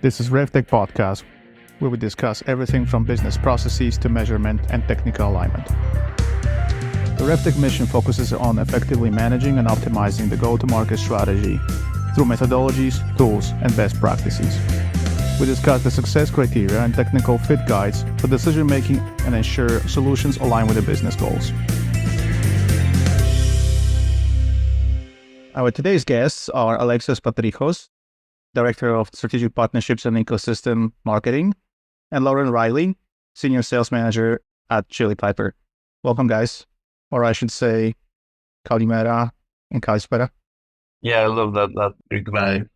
This is RevTech Podcast, where we discuss everything from business processes to measurement and technical alignment. The RevTech mission focuses on effectively managing and optimizing the go-to-market strategy through methodologies, tools, and best practices. We discuss the success criteria and technical fit guides for decision-making and ensure solutions align with the business goals. Our today's guests are Alexis Patrijos, Director of Strategic Partnerships and Ecosystem Marketing, and Lauren Riley, Senior Sales Manager at Chili Piper. Welcome, guys. Or I should say, Kalimera and Kalispera. Yeah, I love that Greek vibe.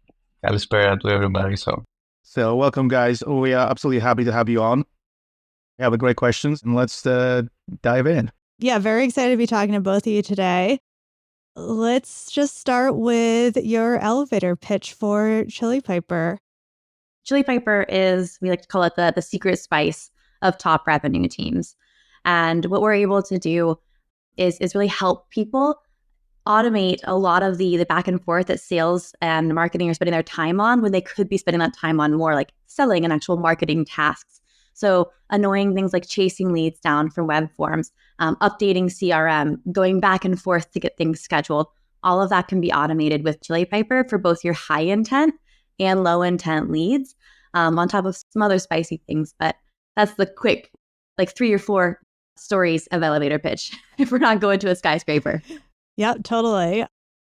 Kalispera to everybody. So welcome, guys. We are absolutely happy to have you on. We have a great questions, and let's dive in. Yeah, very excited to be talking to both of you today. Let's just start with your elevator pitch for Chili Piper. Chili Piper is, we like to call it the secret spice of top revenue teams. And what we're able to do is really help people automate a lot of the back and forth that sales and marketing are spending their time on when they could be spending that time on more like selling and actual marketing tasks. So annoying things like chasing leads down from web forms, updating CRM, going back and forth to get things scheduled. All of that can be automated with Chili Piper for both your high intent and low intent leads, on top of some other spicy things. But that's the quick, like 3 or 4 stories of elevator pitch if we're not going to a skyscraper. Yep, totally.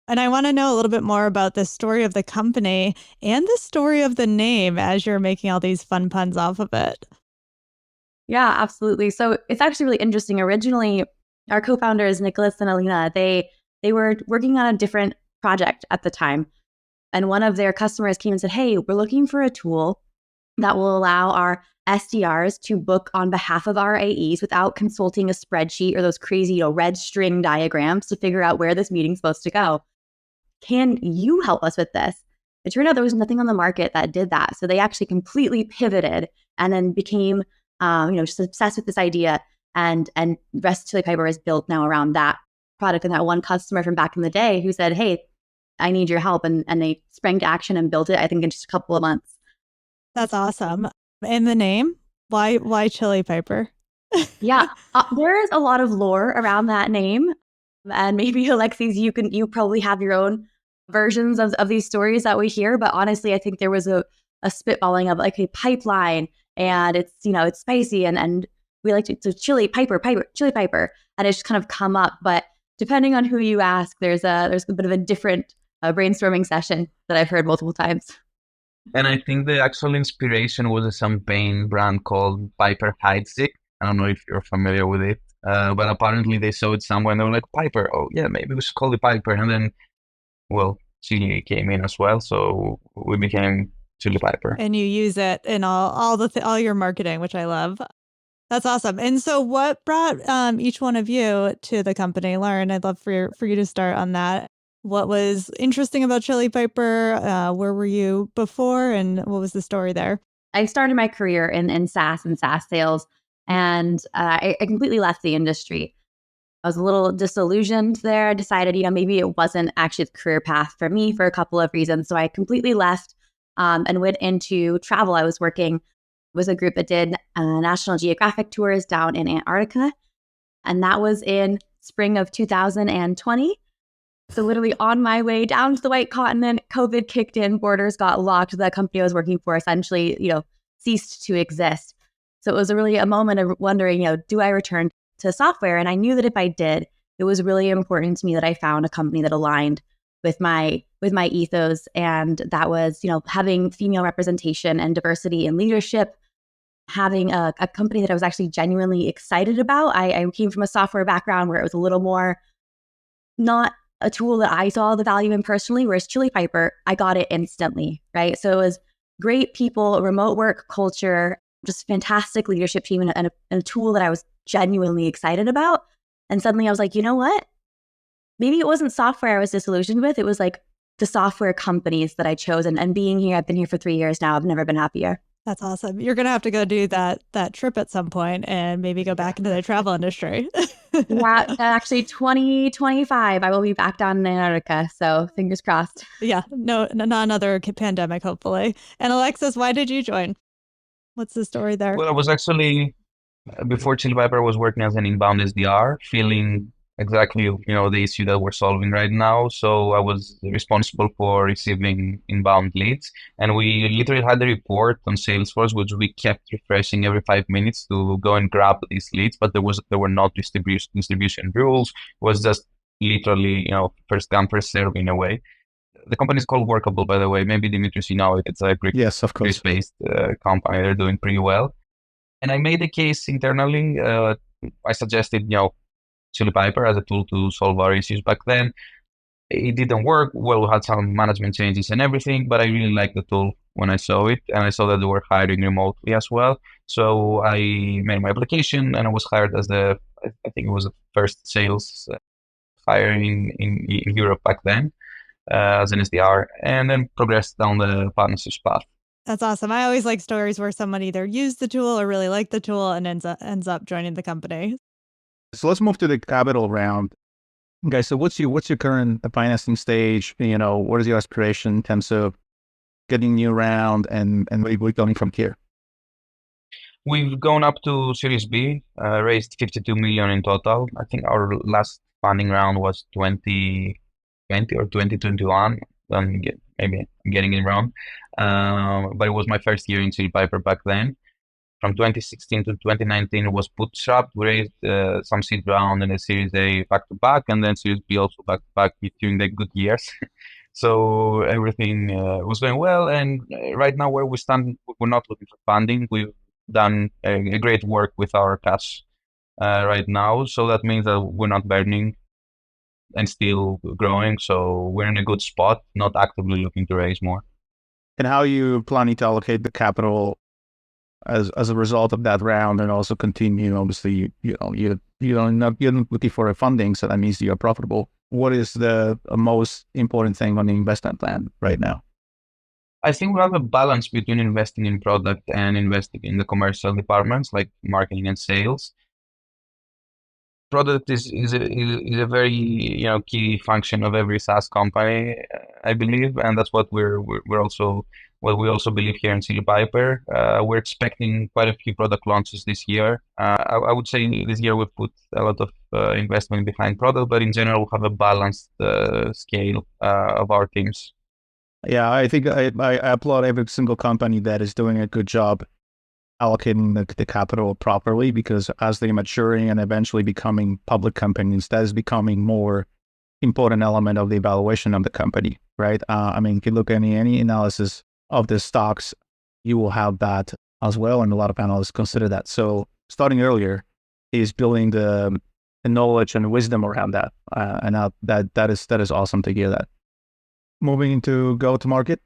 And I want to know a little bit more about the story of the company and the story of the name as you're making all these fun puns off of it. Yeah, absolutely. So it's actually really interesting. Originally, our co-founders, Nicholas and Alina, they were working on a different project at the time. And one of their customers came and said, hey, we're looking for a tool that will allow our SDRs to book on behalf of our AEs without consulting a spreadsheet or those crazy, red string diagrams to figure out where this meeting's supposed to go. Can you help us with this? It turned out there was nothing on the market that did that. So they actually completely pivoted and then became just obsessed with this idea, and the rest of Chili Piper is built now around that product and that one customer from back in the day who said, hey, I need your help. And they sprang to action and built it, I think, in just a couple of months. That's awesome. And the name? Why Chili Piper? Yeah, there is a lot of lore around that name. And maybe, Alexis, you probably have your own versions of these stories that we hear. But honestly, I think there was a spitballing of like a pipeline. And it's, it's spicy and we like to, so Chili Piper, Chili Piper. And it's just kind of come up. But depending on who you ask, there's a bit of a different brainstorming session that I've heard multiple times. And I think the actual inspiration was a champagne brand called Piper Heidsieck. I don't know if you're familiar with it, but apparently they saw it somewhere and they were like, Piper, oh yeah, maybe we should call it Piper. And then, Chili came in as well. So we became Chili Piper. And you use it in all your marketing, which I love. That's awesome. And so what brought each one of you to the company? Lauren, I'd love for you to start on that. What was interesting about Chili Piper? Where were you before? And what was the story there? I started my career in SaaS and SaaS sales, and I completely left the industry. I was a little disillusioned there. I decided, maybe it wasn't actually the career path for me for a couple of reasons. So I completely left and went into travel. I was working with a group that did National Geographic tours down in Antarctica. And that was in spring of 2020. So literally on my way down to the White Continent, COVID kicked in, borders got locked. The company I was working for essentially, ceased to exist. So it was really a moment of wondering, do I return to software? And I knew that if I did, it was really important to me that I found a company that aligned with my ethos. And that was, having female representation and diversity in leadership, having a company that I was actually genuinely excited about. I came from a software background where it was a little more not a tool that I saw the value in personally, whereas Chili Piper, I got it instantly, right? So it was great people, remote work culture, just fantastic leadership team, and a tool that I was genuinely excited about. And suddenly I was like, you know what? Maybe it wasn't software I was disillusioned with. It was like the software companies that I chose. And being here, I've been here for 3 years now. I've never been happier. That's awesome. You're going to have to go do that trip at some point and maybe go back into the travel industry. Yeah, actually 2025, I will be back down in Antarctica. So fingers crossed. Yeah, no, not another pandemic, hopefully. And Alexis, why did you join? What's the story there? Well, I was actually before Chili Piper, I was working as an inbound SDR, feeling exactly the issue that we're solving right now. So I was responsible for receiving inbound leads, and we literally had a report on Salesforce which we kept refreshing every 5 minutes to go and grab these leads. But there were not distribution rules. It was just literally first come first serve in a way. The company is called Workable, by the way. Maybe Dimitris, you know it. It's a Yes, of course. Greece-based company. They're doing pretty well. And I made a case internally. I suggested, Chili Piper as a tool to solve our issues back then. It didn't work. Well, we had some management changes and everything, but I really liked the tool when I saw it. And I saw that they were hiring remotely as well. So I made my application and I was hired as I think it was the first sales hiring in Europe back then as an SDR, and then progressed down the partnerships path. That's awesome. I always like stories where someone either used the tool or really liked the tool and ends up joining the company. So let's move to the capital round. Okay, so what's your current financing stage? What is your aspiration in terms of getting new round and where we're going from here? We've gone up to Series B, raised 52 million in total. I think our last funding round was 2020 or 2021. Maybe I'm getting it wrong. But it was my first year in Chili Piper back then. From 2016 to 2019, it was bootstrapped. We raised some seed round and a Series A back to back, and then Series B also back to back during the good years. So everything was going well. And right now, where we stand, we're not looking for funding. We've done a great work with our cash right now. So that means that we're not burning and still growing. So we're in a good spot, not actively looking to raise more. And how are you planning to allocate the capital as a result of that round, and also continue? Obviously, you're not looking for a funding, so that means you're profitable. What is the most important thing on the investment plan right now? I think we have a balance between investing in product and investing in the commercial departments like marketing and sales. Product is a very key function of every SaaS company, I believe, and that's what we also believe here in Chili Piper. We're expecting quite a few product launches this year. I would say this year we've put a lot of investment behind product, but in general we have a balanced scale of our teams. Yeah, I think I applaud every single company that is doing a good job allocating the capital properly, because as they're maturing and eventually becoming public companies, that is becoming more important element of the evaluation of the company, right? If you look at any analysis of the stocks, you will have that as well, and a lot of analysts consider that. So starting earlier is building the knowledge and wisdom around that, and that is awesome to hear that. Moving into go-to-market.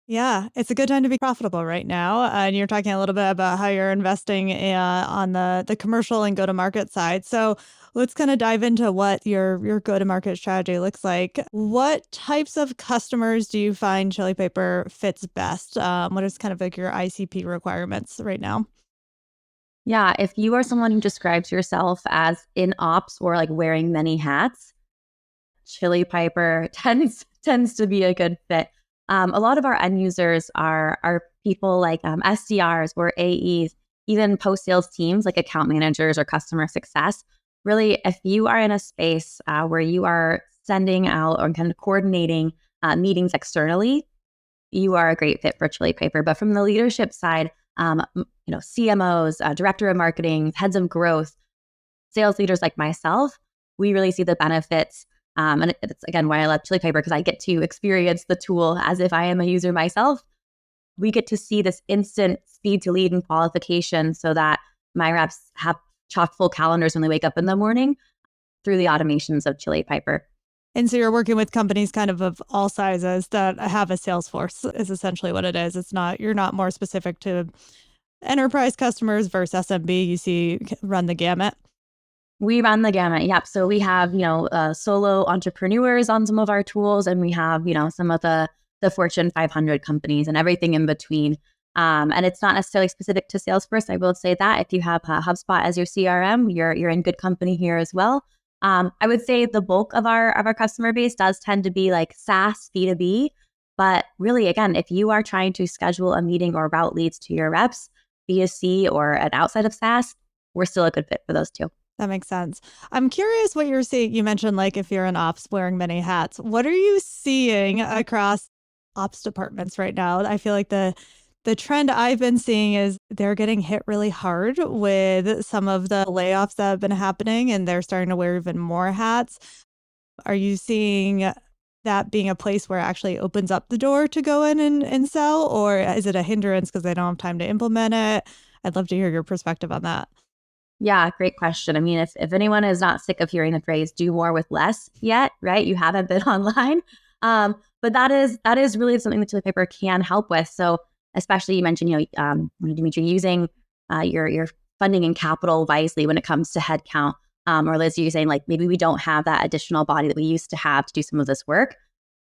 Yeah, it's a good time to be profitable right now. And you're talking a little bit about how you're investing on the commercial and go-to-market side. So let's kind of dive into what your go-to-market strategy looks like. What types of customers do you find Chili Piper fits best? What is kind of like your ICP requirements right now? Yeah, if you are someone who describes yourself as in ops or like wearing many hats, Chili Piper tends to be a good fit. A lot of our end users are people like SDRs or AEs, even post-sales teams like account managers or customer success. Really, if you are in a space where you are sending out or kind of coordinating meetings externally, you are a great fit for Chili Piper. But from the leadership side, CMOs, director of marketing, heads of growth, sales leaders like myself, we really see the benefits. And it's, again, why I love Chili Piper, because I get to experience the tool as if I am a user myself. We get to see this instant speed to lead and qualification so that my reps have chock full calendars when they wake up in the morning through the automations of Chili Piper. And so you're working with companies kind of all sizes that have a sales force is essentially what it is. You're not more specific to enterprise customers versus SMB. You run the gamut. We run the gamut. Yep. So we have, solo entrepreneurs on some of our tools, and we have, some of the Fortune 500 companies and everything in between. And it's not necessarily specific to Salesforce. I will say that if you have HubSpot as your CRM, you're in good company here as well. I would say the bulk of our customer base does tend to be like SaaS B2B. But really, again, if you are trying to schedule a meeting or route leads to your reps, B2C or an outside of SaaS, we're still a good fit for those two. That makes sense. I'm curious what you're seeing. You mentioned like if you're an ops wearing many hats, what are you seeing across ops departments right now? I feel like the trend I've been seeing is they're getting hit really hard with some of the layoffs that have been happening, and they're starting to wear even more hats. Are you seeing that being a place where it actually opens up the door to go in and sell, or is it a hindrance because they don't have time to implement it? I'd love to hear your perspective on that. Yeah, great question. I mean, if anyone is not sick of hearing the phrase "do more with less" yet, right? You haven't been online, but that is really something that Chili Piper can help with. So, especially you mentioned, Dimitri, using your funding and capital wisely when it comes to headcount. Or Liz, you're saying like maybe we don't have that additional body that we used to have to do some of this work.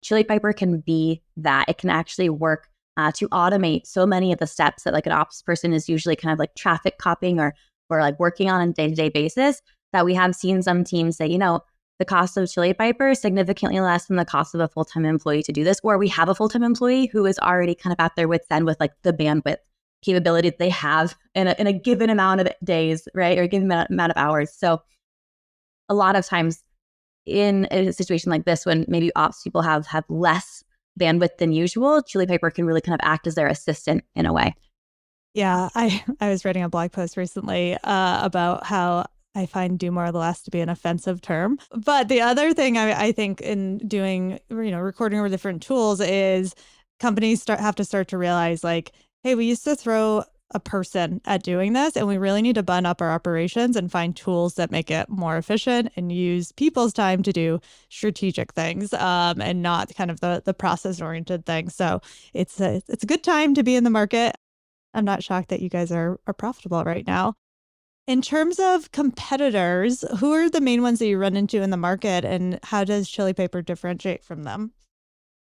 Chili Piper can be that. It can actually work to automate so many of the steps that like an ops person is usually kind of like traffic copying or like working on a day-to-day basis, that we have seen some teams say, the cost of Chili Piper is significantly less than the cost of a full-time employee to do this. Or we have a full-time employee who is already kind of at their wits' end with like the bandwidth capability that they have in a given amount of days, right? Or a given amount of hours. So a lot of times in a situation like this, when maybe ops people have less bandwidth than usual, Chili Piper can really kind of act as their assistant in a way. Yeah, I was reading a blog post recently about how I find "do more with less" to be an offensive term. But the other thing I think in doing, recording over different tools is companies have to start to realize like, hey, we used to throw a person at doing this, and we really need to button up our operations and find tools that make it more efficient and use people's time to do strategic things and not kind of the process oriented things. So it's a good time to be in the market. I'm not shocked that you guys are profitable right now. In terms of competitors, who are the main ones that you run into in the market, and how does Chili Piper differentiate from them?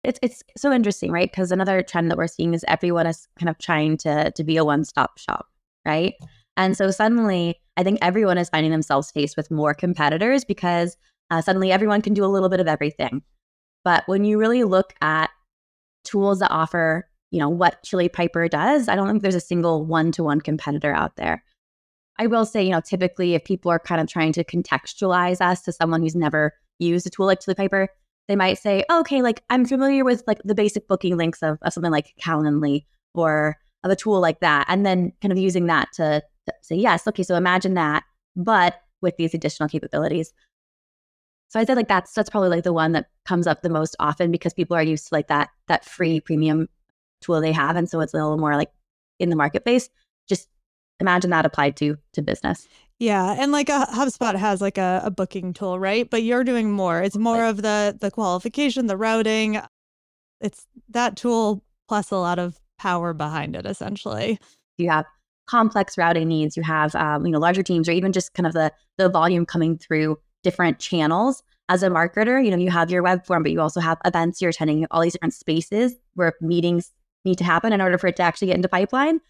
It's so interesting, right? Because another trend that we're seeing is everyone is kind of trying to be a one-stop shop, right? And so suddenly, I think everyone is finding themselves faced with more competitors because suddenly everyone can do a little bit of everything. But when you really look at tools that offer what Chili Piper does, I don't think there's a single one-to-one competitor out there. I will say, typically if people are kind of trying to contextualize us to someone who's never used a tool like Chili Piper, they might say, oh, okay, like I'm familiar with like the basic booking links of something like Calendly or of a tool like that. And then kind of using that to say, yes, okay, so imagine that, but with these additional capabilities. So I'd say like that's probably like the one that comes up the most often because people are used to like that free premium tool they have. And so it's a little more like in the marketplace. Just imagine that applied to business. Yeah. And like a HubSpot has like a booking tool, right? But you're doing more. It's more of the qualification, the routing. It's that tool plus a lot of power behind it, essentially. You have complex routing needs. You have, larger teams, or even just kind of the volume coming through different channels. As a marketer, you have your web form, but you also have events you're attending, all these different spaces where meetings need to happen in order for it to actually get into pipeline.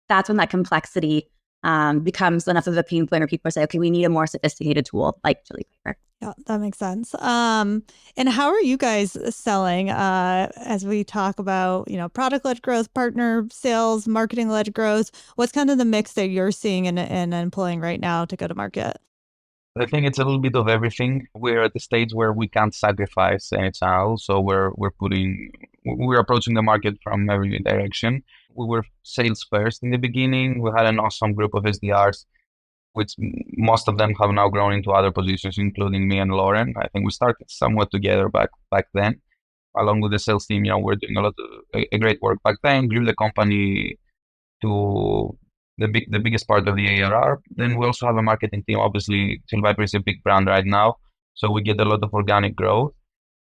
That's when that complexity becomes enough of a pain point where people say, okay, we need a more sophisticated tool like Chili Piper. Yeah, that makes sense. And how are you guys selling as we talk about, product-led growth, partner sales, marketing-led growth? What's kind of the mix that you're seeing and employing right now to go to market? I think it's a little bit of everything. We're at the stage where we can't sacrifice any channel, so we're approaching the market from every direction. We were sales first in the beginning. We had an awesome group of SDRs, which most of them have now grown into other positions, including me and Lauren. I think we started somewhat together back then, along with the sales team. We're doing a great work back then. Grew the company to the biggest part of the ARR. Then we also have a marketing team. Obviously, Chili Piper is a big brand right now, so we get a lot of organic growth.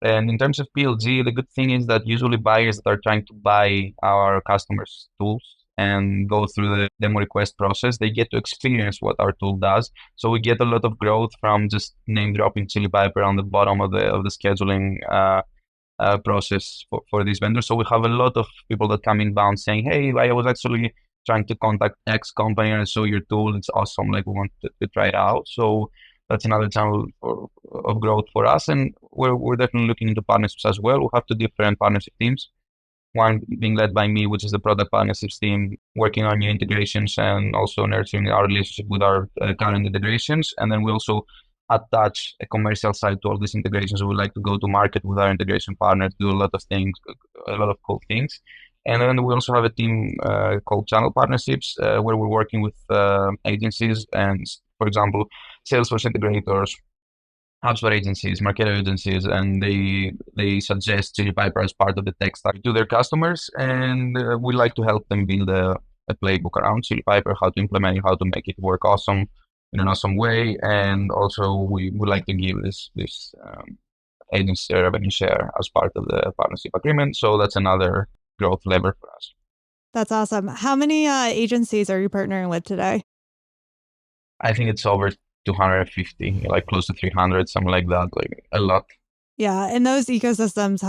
And in terms of PLG, the good thing is that usually buyers that are trying to buy our customers' tools and go through the demo request process, they get to experience what our tool does. So we get a lot of growth from just name dropping Chili Piper on the bottom of the scheduling process for these vendors. So we have a lot of people that come inbound saying, hey, I was actually trying to contact X company and I saw your tool. It's awesome. Like we want to try it out. So that's another channel of growth for us. And we're definitely looking into partnerships as well. We have two different partnership teams. One being led by me, which is the product partnerships team, working on new integrations and also nurturing our relationship with our current integrations. And then we also attach a commercial side to all these integrations. We like to go to market with our integration partners, do a lot of things, a lot of cool things. And then we also have a team called channel partnerships, where we're working with agencies and, for example, Salesforce integrators, HubSpot agencies, Marketo agencies, and they suggest Chili Piper as part of the tech stack to their customers. And we like to help them build a playbook around Chili Piper, how to implement it, how to make it work awesome in an awesome way. And also we like to give this agency revenue share as part of the partnership agreement. So that's another growth lever for us. That's awesome. How many agencies are you partnering with today? I think it's over 250, like close to 300, something like that, like a lot. Yeah, and those ecosystems,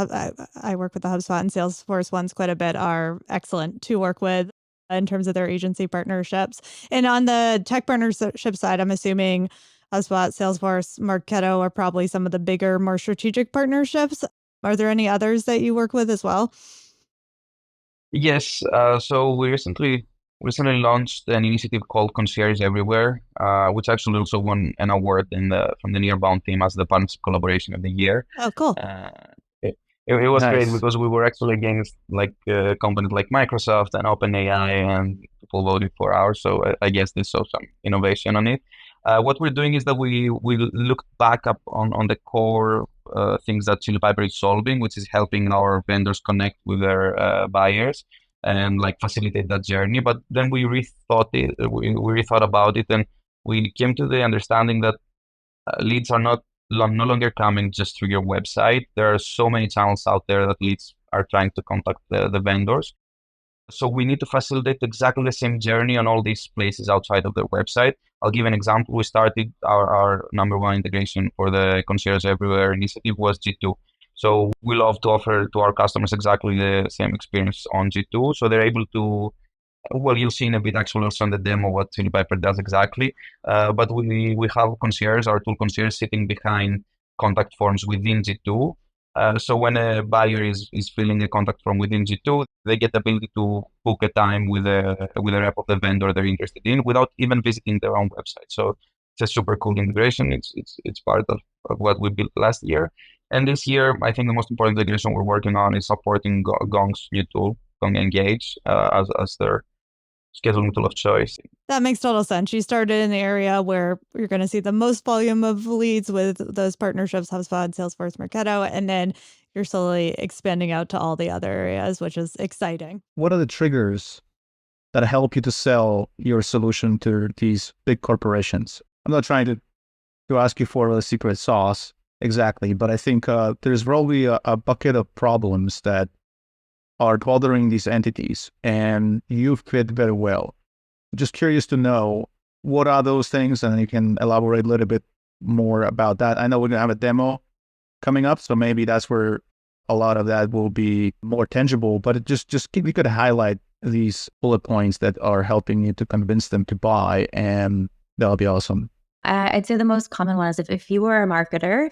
I work with the HubSpot and Salesforce ones quite a bit, are excellent to work with in terms of their agency partnerships. And on the tech partnership side, I'm assuming HubSpot, Salesforce, Marketo are probably some of the bigger, more strategic partnerships. Are there any others that you work with as well? Yes, so we recently launched an initiative called Concierge Everywhere, which actually also won an award from the Nearbound team as the partnership collaboration of the year. Oh, cool. It was great Nice. because we were actually against like companies like Microsoft and OpenAI, and people voted for ours. So I guess they saw some innovation on it. What we're doing is that we look back up on the core things that Chili Piper is solving, which is helping our vendors connect with their buyers and like facilitate that journey. But then we rethought it. We rethought about it, and we came to the understanding that leads are no longer coming just through your website. There are so many channels out there that leads are trying to contact the vendors. So we need to facilitate exactly the same journey on all these places outside of their website. I'll give an example. We started our number one integration for the Concierge Everywhere initiative was G2. So we love to offer to our customers exactly the same experience on G2. So they're able to, well, you'll see in a bit actually also on the demo what Chili Piper does exactly. But we have Concierge, our tool Concierge, sitting behind contact forms within G2. So when a buyer is filling a contact form within G2, they get the ability to book a time with a rep of the vendor they're interested in without even visiting their own website. So it's a super cool integration. It's part of what we built last year. And this year, I think the most important integration we're working on is supporting Gong's new tool, Gong Engage, as their scheduling tool of choice. That makes total sense. You started in the area where you're going to see the most volume of leads with those partnerships, HubSpot, Salesforce, Marketo, and then you're slowly expanding out to all the other areas, which is exciting. What are the triggers that help you to sell your solution to these big corporations? I'm not trying to ask you for a secret sauce exactly, but I think there's probably a bucket of problems that are bothering these entities, and you fit very well. Just curious to know what are those things, and you can elaborate a little bit more about that. I know we're gonna have a demo coming up, so maybe that's where a lot of that will be more tangible. But just you could highlight these bullet points that are helping you to convince them to buy, and that'll be awesome. I'd say the most common one is if you were a marketer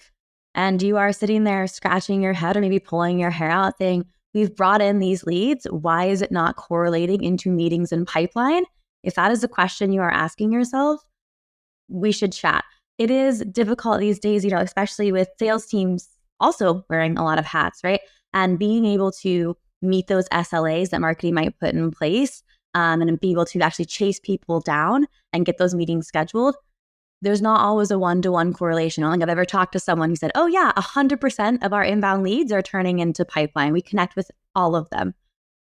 and you are sitting there scratching your head or maybe pulling your hair out saying, we've brought in these leads, why is it not correlating into meetings and pipeline? If that is a question you are asking yourself, we should chat. It is difficult these days, especially with sales teams also wearing a lot of hats, right? And being able to meet those SLAs that marketing might put in place and be able to actually chase people down and get those meetings scheduled. There's not always a one-to-one correlation. I don't think I've ever talked to someone who said, oh yeah, 100% of our inbound leads are turning into pipeline. We connect with all of them,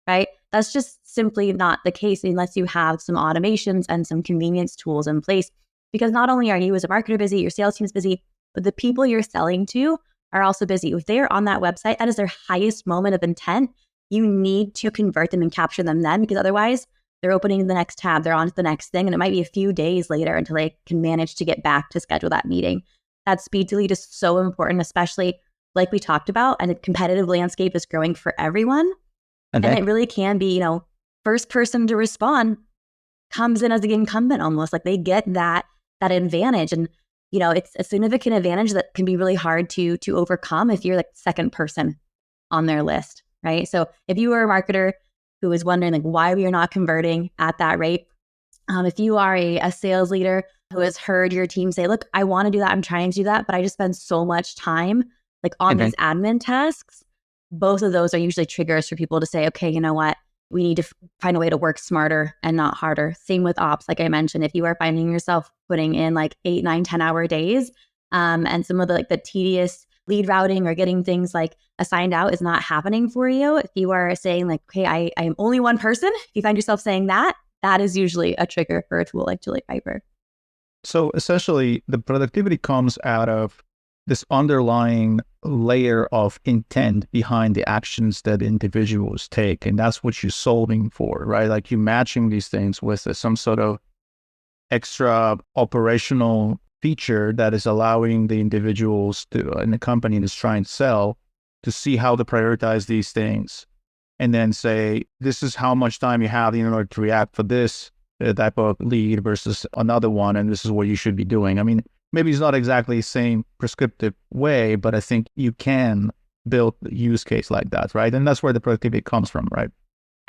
right? That's just simply not the case unless you have some automations and some convenience tools in place. Because not only are you as a marketer busy, your sales team is busy, but the people you're selling to are also busy. If they're on that website, that is their highest moment of intent. You need to convert them and capture them then, because otherwise they're opening the next tab, they're on to the next thing, and it might be a few days later until they can manage to get back to schedule that meeting. That speed to lead is so important, especially like we talked about, and the competitive landscape is growing for everyone. Okay. And it really can be, first person to respond comes in as the incumbent almost. Like they get that advantage. And, it's a significant advantage that can be really hard to overcome if you're like second person on their list, right? So if you are a marketer who is wondering like why we are not converting at that rate, if you are a sales leader who has heard your team say, look, I want to do that, I'm trying to do that, but I just spend so much time like on these admin tasks, both of those are usually triggers for people to say, okay, you know what? We need to find a way to work smarter and not harder. Same with ops. Like I mentioned, if you are finding yourself putting in like 8, 9, 10-hour days, and some of the tedious lead routing or getting things like assigned out is not happening for you. If you are saying like, okay, I am only one person, if you find yourself saying that is usually a trigger for a tool like Chili Piper. So essentially, the productivity comes out of this underlying layer of intent behind the actions that individuals take. And that's what you're solving for, right? Like you're matching these things with some sort of extra operational feature that is allowing the individuals to, in the company that's trying to sell, to see how to prioritize these things. And then say, this is how much time you have in order to react for this type of lead versus another one. And this is what you should be doing. I mean, maybe it's not exactly the same prescriptive way, but I think you can build a use case like that, right? And that's where the productivity comes from, right?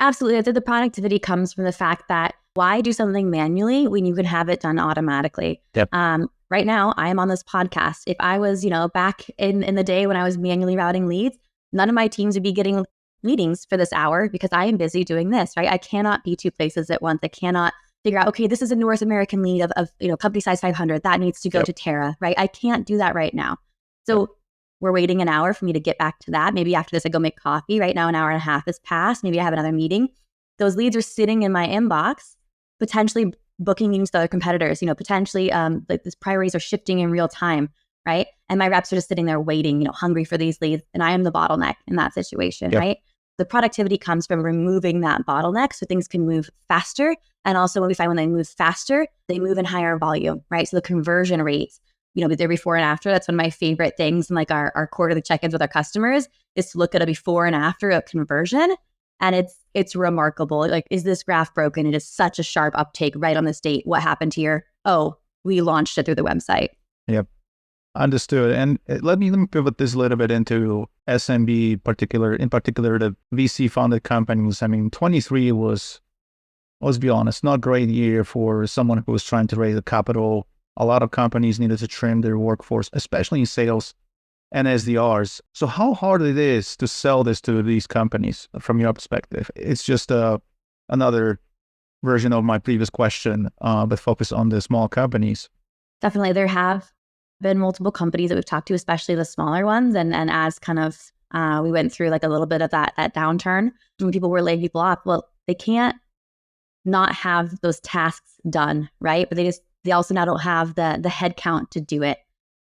Absolutely. I think the productivity comes from the fact that why do something manually when you can have it done automatically? Yep. Right now, I am on this podcast. If I was, back in the day when I was manually routing leads, none of my teams would be getting meetings for this hour because I am busy doing this, right? I cannot be two places at once. I cannot figure out, okay, this is a North American lead of company size 500 that needs to go to Tara, right? I can't do that right now. So we're waiting an hour for me to get back to that. Maybe after this, I go make coffee. Right now, an hour and a half has passed. Maybe I have another meeting. Those leads are sitting in my inbox, potentially booking meetings with other competitors, potentially like these priorities are shifting in real time, right? And my reps are just sitting there waiting, hungry for these leads. And I am the bottleneck in that situation, right? The productivity comes from removing that bottleneck so things can move faster. And also when they move faster, they move in higher volume, right? So the conversion rates, the before and after, that's one of my favorite things in like our quarterly check-ins with our customers is to look at a before and after of conversion. And it's remarkable. Like, is this graph broken? It is such a sharp uptake right on this date. What happened here? Oh, we launched it through the website. Yep. Understood. And let me pivot this a little bit into SMB, in particular the VC funded companies. I mean, 23 was, let's be honest, not a great year for someone who was trying to raise the capital. A lot of companies needed to trim their workforce, especially in sales and SDRs. So how hard it is to sell this to these companies from your perspective? It's just another version of my previous question, but focus on the small companies. Definitely. There have been multiple companies that we've talked to, especially the smaller ones. And as kind of we went through like a little bit of that downturn when people were laying people off, well, they can't not have those tasks done, right? But they also now don't have the headcount to do it.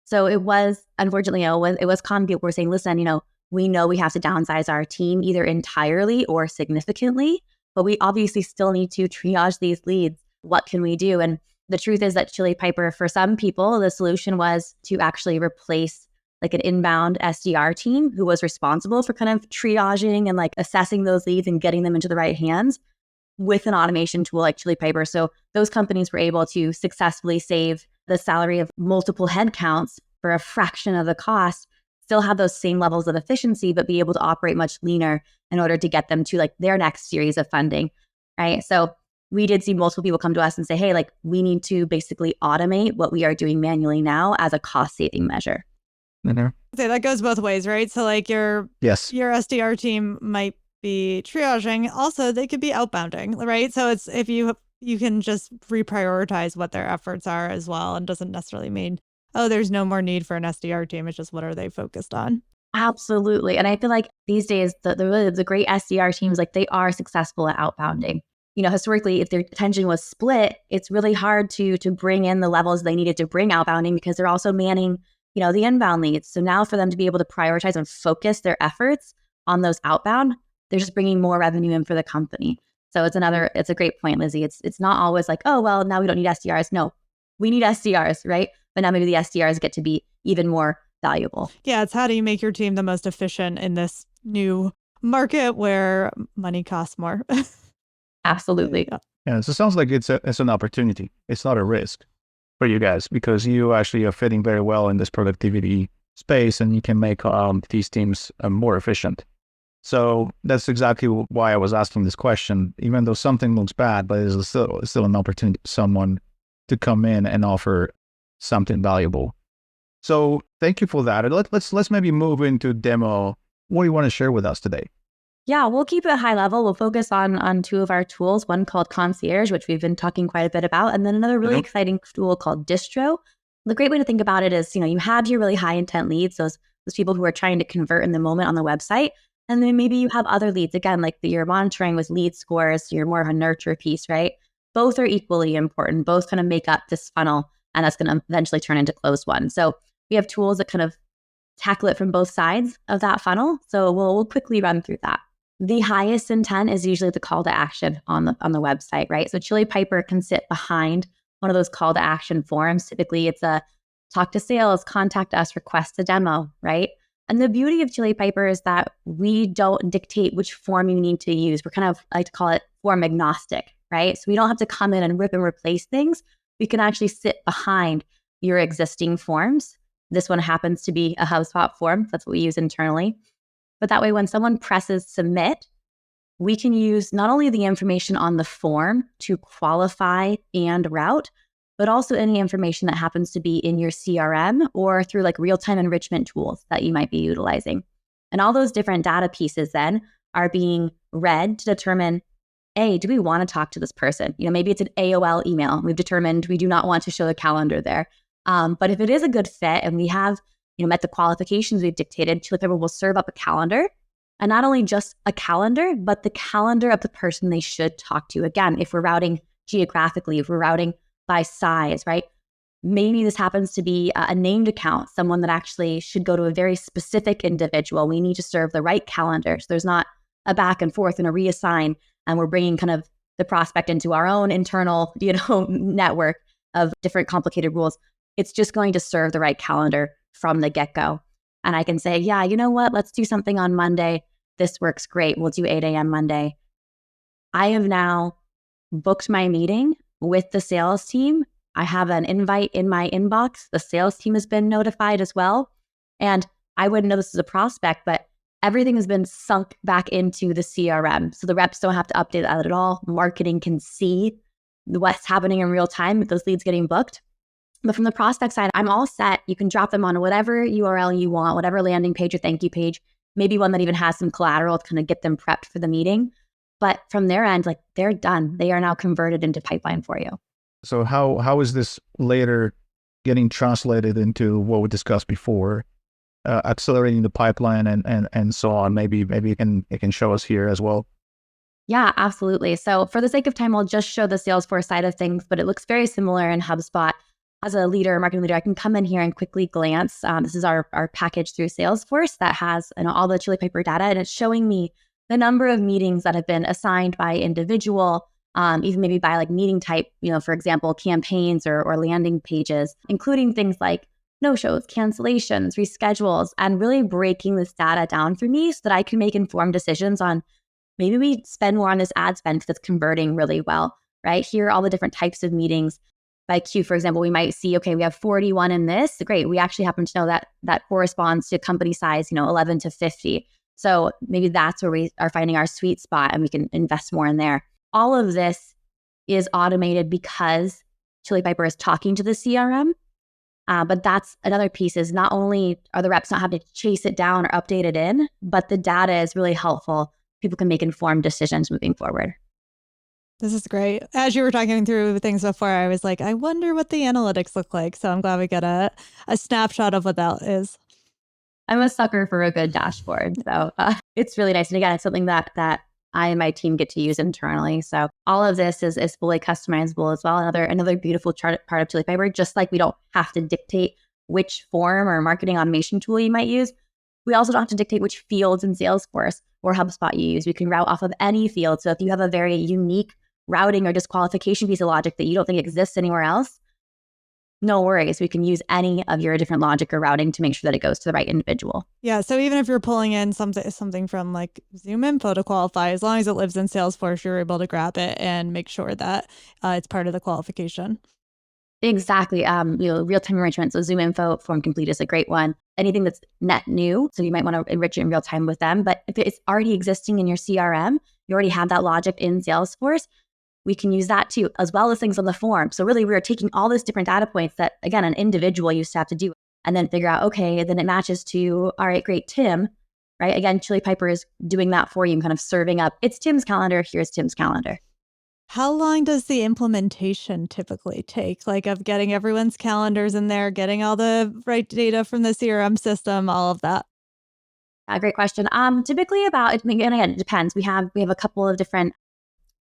So it was, unfortunately, it was common. People were saying, listen, we know we have to downsize our team either entirely or significantly, but we obviously still need to triage these leads. What can we do? And the truth is that Chili Piper, for some people, the solution was to actually replace like an inbound SDR team who was responsible for kind of triaging and like assessing those leads and getting them into the right hands with an automation tool like Chili Piper. So those companies were able to successfully save the salary of multiple headcounts for a fraction of the cost, still have those same levels of efficiency, but be able to operate much leaner in order to get them to like their next series of funding, right? So we did see multiple people come to us and say, hey, like we need to basically automate what we are doing manually now as a cost saving measure. Mm-hmm. So that goes both ways, right? So like your SDR team might be triaging. Also, they could be outbounding, right? So it's if you can just reprioritize what their efforts are as well, and doesn't necessarily mean, oh, there's no more need for an SDR team. It's just what are they focused on? Absolutely. And I feel like these days, the great SDR teams, like they are successful at outbounding. Historically, if their attention was split, it's really hard to bring in the levels they needed to bring outbounding because they're also manning, the inbound leads. So now for them to be able to prioritize and focus their efforts on those outbound, they're just bringing more revenue in for the company. So it's a great point, Lizzie. It's not always like, oh, well, now we don't need SDRs. No, we need SDRs, right? But now maybe the SDRs get to be even more valuable. Yeah, it's how do you make your team the most efficient in this new market where money costs more. Absolutely. Yeah, so it sounds like it's an opportunity. It's not a risk for you guys because you actually are fitting very well in this productivity space and you can make these teams more efficient. So that's exactly why I was asking this question, even though something looks bad, but it's still an opportunity for someone to come in and offer something valuable. So thank you for that. Let's maybe move into demo. What do you want to share with us today? Yeah, we'll keep it high level. We'll focus on two of our tools, one called Concierge, which we've been talking quite a bit about, and then another really exciting tool called Distro. The great way to think about it is, you have your really high intent leads, those people who are trying to convert in the moment on the website. And then maybe you have other leads, again, like you're monitoring with lead scores, you're more of a nurture piece, right? Both are equally important. Both kind of make up this funnel, and that's going to eventually turn into closed one. So we have tools that kind of tackle it from both sides of that funnel. So we'll quickly run through that. The highest intent is usually the call to action on the website, right? So Chili Piper can sit behind one of those call to action forms. Typically, it's a talk to sales, contact us, request a demo, right? And the beauty of Chili Piper is that we don't dictate which form you need to use. We're kind of like to call it form agnostic, right? So we don't have to come in and rip and replace things. We can actually sit behind your existing forms. This one happens to be a HubSpot form. That's what we use internally. But that way, when someone presses submit, we can use not only the information on the form to qualify and route, but also any information that happens to be in your CRM or through like real-time enrichment tools that you might be utilizing. And all those different data pieces then are being read to determine, A, do we want to talk to this person? Maybe it's an AOL email. We've determined we do not want to show the calendar there. But if it is a good fit and we have met the qualifications we've dictated, Chili Piper will serve up a calendar, and not only just a calendar, but the calendar of the person they should talk to. Again, if we're routing geographically, if we're routing by size, right? Maybe this happens to be a named account, someone that actually should go to a very specific individual. We need to serve the right calendar. So there's not a back and forth and a reassign, and we're bringing kind of the prospect into our own internal, network of different complicated rules. It's just going to serve the right calendar from the get-go. And I can say, yeah, you know what? Let's do something on Monday. This works great. We'll do 8 a.m. Monday. I have now booked my meeting with the sales team. I have an invite in my inbox. The sales team has been notified as well. And I wouldn't know this is a prospect, but everything has been sunk back into the CRM. So the reps don't have to update that at all. Marketing can see what's happening in real time with those leads getting booked. But from the prospect side, I'm all set. You can drop them on whatever URL you want, whatever landing page or thank you page, maybe one that even has some collateral to kind of get them prepped for the meeting. But from their end, like they're done. They are now converted into pipeline for you. So how is this later getting translated into what we discussed before, accelerating the pipeline and so on? Maybe it can show us here as well. Yeah, absolutely. So for the sake of time, I'll just show the Salesforce side of things, but it looks very similar in HubSpot. As a leader, marketing leader, I can come in here and quickly glance. This is our package through Salesforce that has all the Chili Piper data, and it's showing me the number of meetings that have been assigned by individual, even maybe by like meeting type, for example, campaigns or landing pages, including things like no-shows, cancellations, reschedules, and really breaking this data down for me so that I can make informed decisions on maybe we spend more on this ad spend because it's converting really well, right? Here are all the different types of meetings. By Q, for example, we might see, okay, we have 41 in this. Great. We actually happen to know that corresponds to company size, 11 to 50. So maybe that's where we are finding our sweet spot and we can invest more in there. All of this is automated because Chili Piper is talking to the CRM. But that's another piece is not only are the reps not having to chase it down or update it in, but the data is really helpful. People can make informed decisions moving forward. This is great. As you were talking through things before, I was like, I wonder what the analytics look like. So I'm glad we get a snapshot of what that is. I'm a sucker for a good dashboard. So it's really nice. And again, it's something that I and my team get to use internally. So all of this is fully customizable as well. Another beautiful part of Chili Piper, just like we don't have to dictate which form or marketing automation tool you might use, we also don't have to dictate which fields in Salesforce or HubSpot you use. We can route off of any field. So if you have a very unique routing or disqualification piece of logic that you don't think exists anywhere else, no worries. We can use any of your different logic or routing to make sure that it goes to the right individual. Yeah. So even if you're pulling in something from like Zoom Info to qualify, as long as it lives in Salesforce, you're able to grab it and make sure that it's part of the qualification. Exactly. Real-time enrichment. So Zoom Info Form Complete is a great one. Anything that's net new, so you might want to enrich it in real time with them. But if it's already existing in your CRM, you already have that logic in Salesforce, we can use that too, as well as things on the form. So really, we are taking all these different data points that, again, an individual used to have to do, and then figure out, okay, then it matches to, all right, great, Tim, right? Again, Chili Piper is doing that for you and kind of serving up, it's Tim's calendar, here's Tim's calendar. How long does the implementation typically take? Like of getting everyone's calendars in there, getting all the right data from the CRM system, all of that? Great question. Typically about, again, it depends. We have a couple of different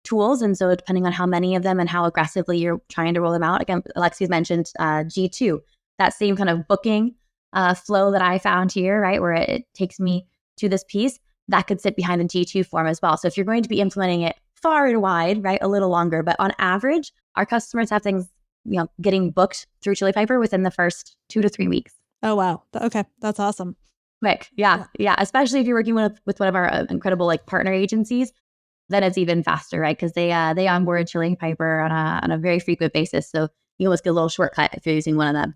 tools. And so depending on how many of them and how aggressively you're trying to roll them out, again, Alexi's mentioned G2, that same kind of booking flow that I found here, right? Where it takes me to this piece that could sit behind the G2 form as well. So if you're going to be implementing it far and wide, right, a little longer, but on average, our customers have things, getting booked through Chili Piper within the first 2 to 3 weeks. Oh, wow. Okay. That's awesome. Quick. Yeah. Especially if you're working with one of our incredible like partner agencies, then it's even faster, right? Because they onboard Chili Piper on a very frequent basis. So you almost get a little shortcut if you're using one of them.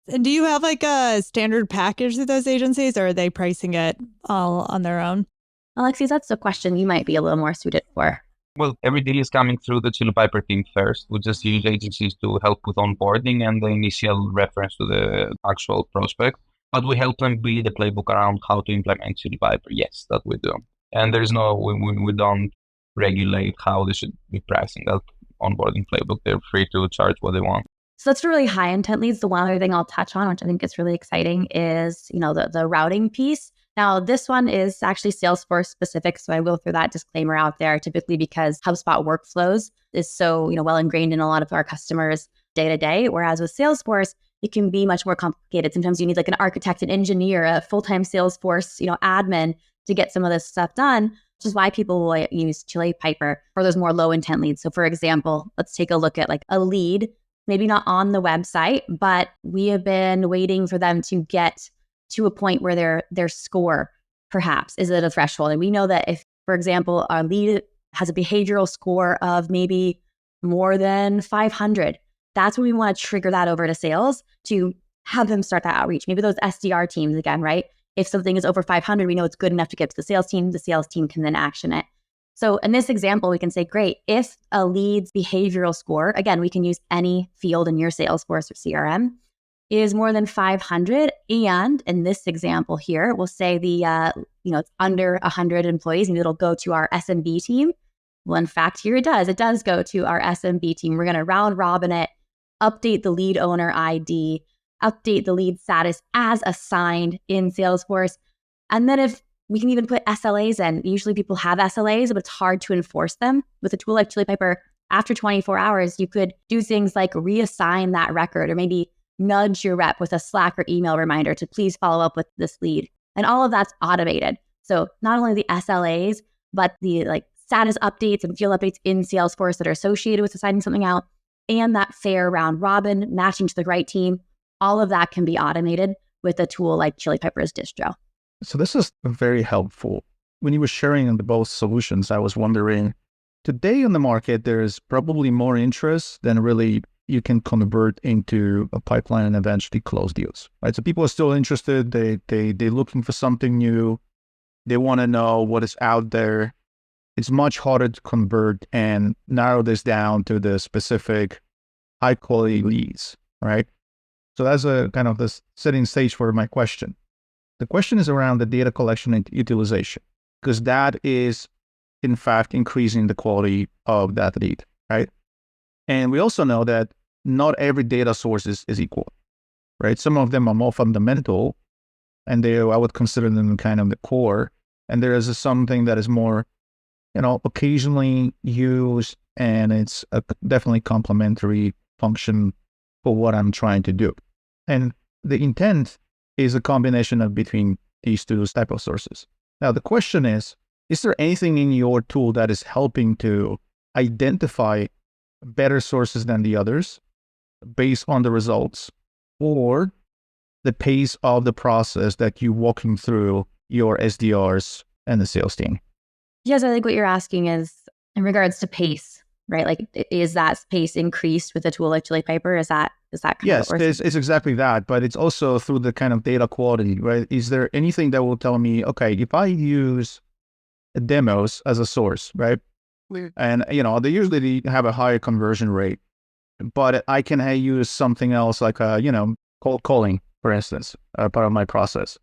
And do you have like a standard package with those agencies, or are they pricing it all on their own? Alexis, that's a question you might be a little more suited for. Well, every deal is coming through the Chili Piper team first. We just use agencies to help with onboarding and the initial reference to the actual prospect. But we help them build the playbook around how to implement Chili Piper. Yes, that we do. And there's we don't regulate how they should be pricing that onboarding playbook. They're free to charge what they want. So that's really high intent leads. The one other thing I'll touch on, which I think is really exciting, is the routing piece. Now, this one is actually Salesforce specific, so I will throw that disclaimer out there, typically because HubSpot workflows is so well ingrained in a lot of our customers day to day, whereas with Salesforce, it can be much more complicated. Sometimes you need like an architect, an engineer, a full-time Salesforce admin to get some of this stuff done, which is why people will use Chili Piper for those more low intent leads. So for example, let's take a look at like a lead, maybe not on the website, but we have been waiting for them to get to a point where their score perhaps is at a threshold. And we know that if, for example, our lead has a behavioral score of maybe more than 500, that's when we want to trigger that over to sales to have them start that outreach. Maybe those SDR teams again, right? If something is over 500, we know it's good enough to get to the sales team can then action it. So in this example, we can say, great, if a lead's behavioral score, again, we can use any field in your Salesforce or CRM, is more than 500. And in this example here, we'll say it's under 100 employees and it'll go to our SMB team. Well, in fact, here it does go to our SMB team. We're going to round robin it, update the lead owner ID, update the lead status as assigned in Salesforce. And then if we can even put SLAs in. Usually people have SLAs, but it's hard to enforce them. With a tool like Chili Piper, after 24 hours, you could do things like reassign that record or maybe nudge your rep with a Slack or email reminder to please follow up with this lead. And all of that's automated. So not only the SLAs, but the status updates and field updates in Salesforce that are associated with assigning something out, and that fair round robin matching to the right team, all of that can be automated with a tool like Chili Piper's distro. So this is very helpful. When you were sharing the both solutions, I was wondering, today in the market, there's probably more interest than really you can convert into a pipeline and eventually close deals, right? So people are still interested. They're looking for something new. They want to know what is out there. It's much harder to convert and narrow this down to the specific high quality leads, right? So that's a kind of the setting stage for my question. The question is around the data collection and utilization, because that is, in fact, increasing the quality of that lead, right? And we also know that not every data source is equal, right? Some of them are more fundamental, and I would consider them kind of the core. And there is something that is more, occasionally used, and it's a definitely complementary function for what I'm trying to do. And the intent is a combination of between these two type of sources. Now, the question is there anything in your tool that is helping to identify better sources than the others based on the results or the pace of the process that you're walking through your SDRs and the sales team? Yes, I think what you're asking is in regards to pace, right? Like, is that pace increased with a tool like Chili Piper? Is that kind Yes, of it's exactly that, but it's also through the kind of data quality, right? Is there anything that will tell me, okay, if I use demos as a source, right? And, they usually have a higher conversion rate, but I can use something else like, cold calling, for instance, part of my process.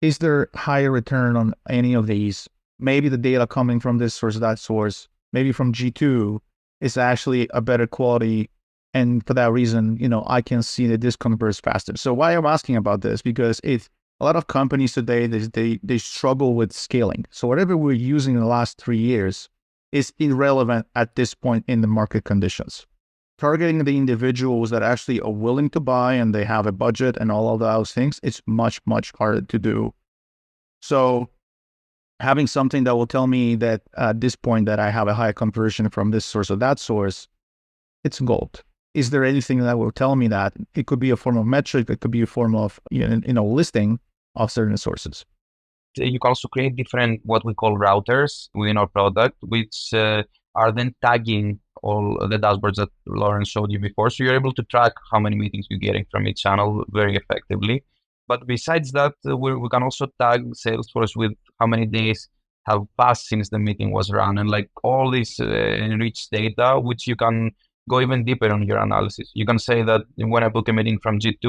Is there higher return on any of these? Maybe the data coming from this source, that source, maybe from G2 is actually a better quality. And for that reason, I can see that this converts faster. So why I'm asking about this, because a lot of companies today, they struggle with scaling. So whatever we're using in the last 3 years is irrelevant at this point in the market conditions. Targeting the individuals that actually are willing to buy and they have a budget and all of those things, it's much, much harder to do. So having something that will tell me that at this point that I have a high conversion from this source or that source, it's gold. Is there anything that will tell me that? It could be a form of metric, it could be a form of listing of certain sources. You can also create different what we call routers within our product, which are then tagging all the dashboards that Lauren showed you before. So you're able to track how many meetings you're getting from each channel very effectively. But besides that, we can also tag Salesforce with how many days have passed since the meeting was run, and like all this enriched data, which you can go even deeper on your analysis. You can say that when I book a meeting from G2,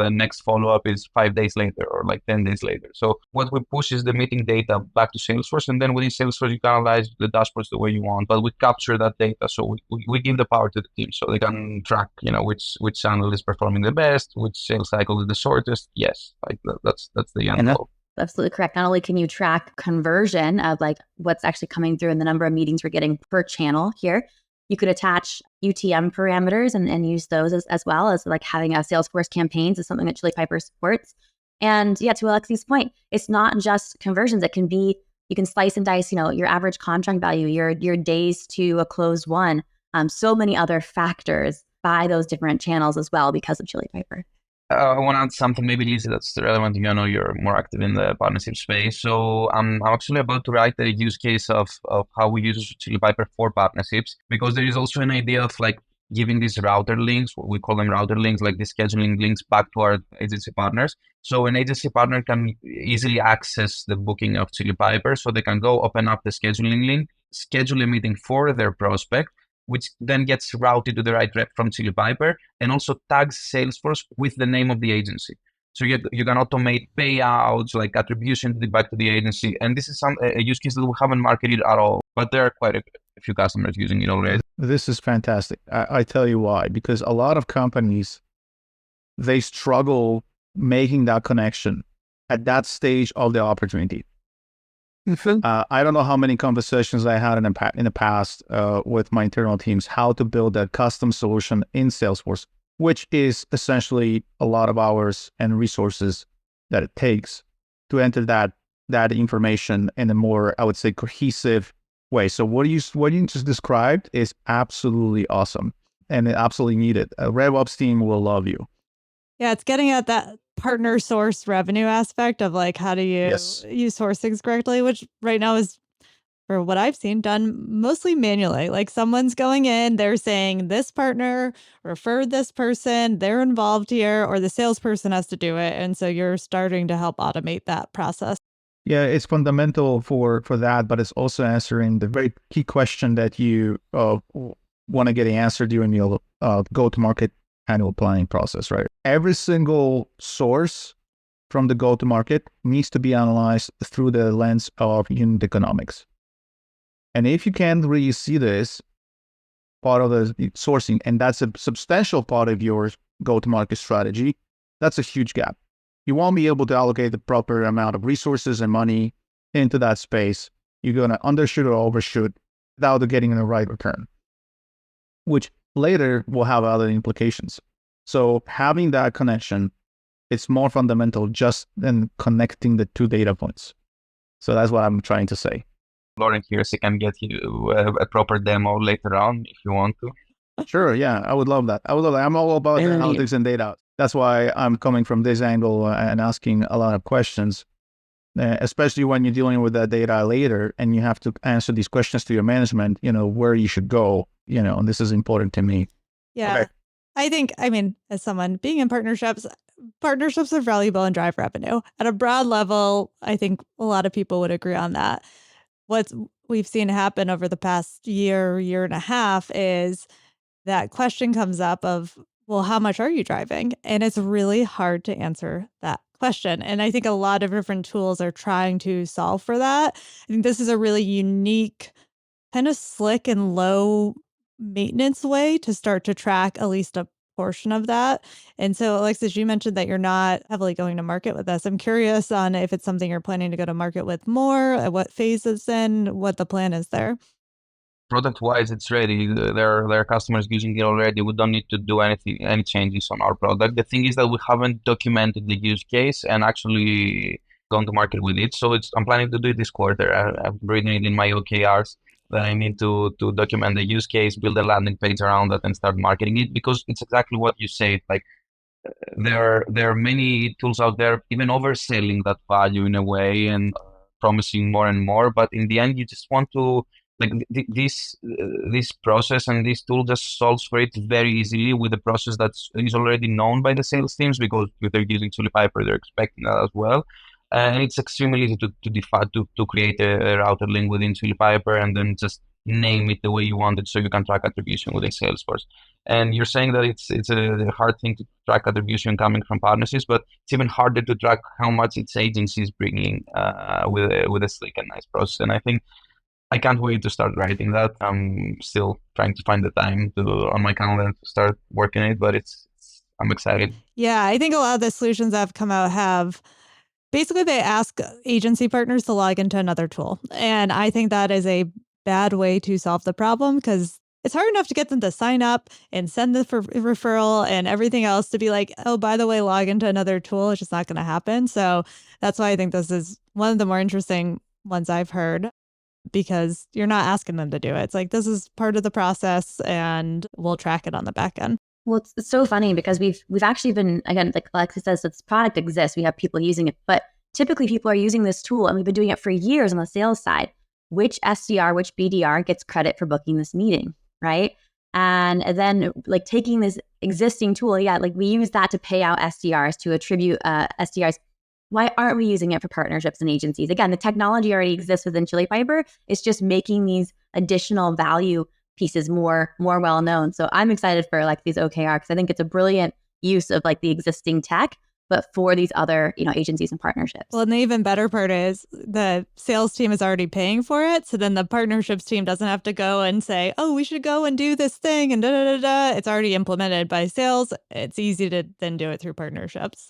the next follow-up is 5 days later or like 10 days later. So what we push is the meeting data back to Salesforce, and then within Salesforce, you can analyze the dashboards the way you want, but we capture that data. So we give the power to the team so they can track, which channel is performing the best, which sales cycle is the shortest. Yes, like that's the end goal. Absolutely correct. Not only can you track conversion of like what's actually coming through and the number of meetings we're getting per channel here, you could attach UTM parameters and use those as well as like having a Salesforce campaigns is something that Chili Piper supports. And yeah, to Alexi's point, it's not just conversions. It can be, you can slice and dice, your average contract value, your days to a closed one, so many other factors by those different channels as well because of Chili Piper. I want to add something maybe easy that's relevant. You're more active in the partnership space. So I'm actually about to write a use case of how we use Chili Piper for partnerships, because there is also an idea of like giving these router links, what we call them router links, like the scheduling links back to our agency partners. So an agency partner can easily access the booking of Chili Piper. So they can go open up the scheduling link, schedule a meeting for their prospect, which then gets routed to the right rep from Chili Piper, and also tags Salesforce with the name of the agency. So you can automate payouts, like attribution back to the agency. And this is a use case that we haven't marketed at all, but there are quite a few customers using it already. This is fantastic. I tell you why, because a lot of companies, they struggle making that connection at that stage of the opportunity. I don't know how many conversations I had in the past with my internal teams, how to build a custom solution in Salesforce, which is essentially a lot of hours and resources that it takes to enter that information in a more, I would say, cohesive way. So what you just described is absolutely awesome and absolutely needed. A RevOps team will love you. Yeah, it's getting at that partner source revenue aspect of like, how do you source things correctly, which right now is, for what I've seen, done mostly manually. Like someone's going in, they're saying this partner referred this person, they're involved here, or the salesperson has to do it. And so you're starting to help automate that process. Yeah, it's fundamental for that, but it's also answering the very key question that you want to get answered during your go-to-market annual planning process, right? Every single source from the go-to-market needs to be analyzed through the lens of unit economics. And if you can't really see this part of the sourcing, and that's a substantial part of your go-to-market strategy, that's a huge gap. You won't be able to allocate the proper amount of resources and money into that space. You're going to undershoot or overshoot without getting the right return, which later will have other implications. So having that connection, it's more fundamental just than connecting the two data points. So that's what I'm trying to say. Lauren here, so I can get you a proper demo later on if you want to. Sure, yeah, I would love that. I'm all about analytics and data. That's why I'm coming from this angle and asking a lot of questions, especially when you're dealing with that data later and you have to answer these questions to your management, where you should go, and this is important to me. Yeah. Okay. I mean, as someone being in partnerships are valuable and drive revenue. At a broad level, I think a lot of people would agree on that. What we've seen happen over the past year and a half is that question comes up of, well, how much are you driving? And it's really hard to answer that question. And I think a lot of different tools are trying to solve for that. I think this is a really unique, kind of slick and low maintenance way to start to track at least a portion of that. And so, Alexis, you mentioned that you're not heavily going to market with this. I'm curious on if it's something you're planning to go to market with more, at what phase it's in, what the plan is there. Product wise, it's ready. There are customers using it already. We don't need to do any changes on our product. The thing is that we haven't documented the use case and actually gone to market with it. So I'm planning to do it this quarter. I've written it in my OKRs that I need to document the use case, build a landing page around that, and start marketing it, because it's exactly what you say. Like, there are many tools out there, even overselling that value in a way and promising more and more. But in the end, you just want to, like, this process and this tool just solves for it very easily with a process that is already known by the sales teams, because if they're using Chili Piper, they're expecting that as well. And it's extremely easy to create a router link within Chili Piper and then just name it the way you want it, so you can track attribution within Salesforce. And you're saying that it's a hard thing to track attribution coming from partnerships, but it's even harder to track how much its agency is bringing with a slick and nice process. And I think I can't wait to start writing that. I'm still trying to find the time on my calendar to start working it, but I'm excited. Yeah, I think a lot of the solutions that have come out have basically, they ask agency partners to log into another tool. And I think that is a bad way to solve the problem, because it's hard enough to get them to sign up and send the referral and everything else to be like, oh, by the way, log into another tool. It's just not going to happen. So that's why I think this is one of the more interesting ones I've heard, because you're not asking them to do it. It's like, this is part of the process and we'll track it on the back end. Well, it's so funny because we've actually been, again, like Alexis says, this product exists. We have people using it, but typically people are using this tool, and we've been doing it for years on the sales side. Which SDR, which BDR gets credit for booking this meeting, right? And then, like, taking this existing tool, like we use that to pay out SDRs, to attribute SDRs. Why aren't we using it for partnerships and agencies? Again, the technology already exists within Chili Piper. It's just making these additional value pieces more well known. So I'm excited for like these OKR, because I think it's a brilliant use of like the existing tech, but for these other, agencies and partnerships. Well, and the even better part is the sales team is already paying for it. So then the partnerships team doesn't have to go and say, oh, we should go and do this thing and da. It's already implemented by sales. It's easy to then do it through partnerships.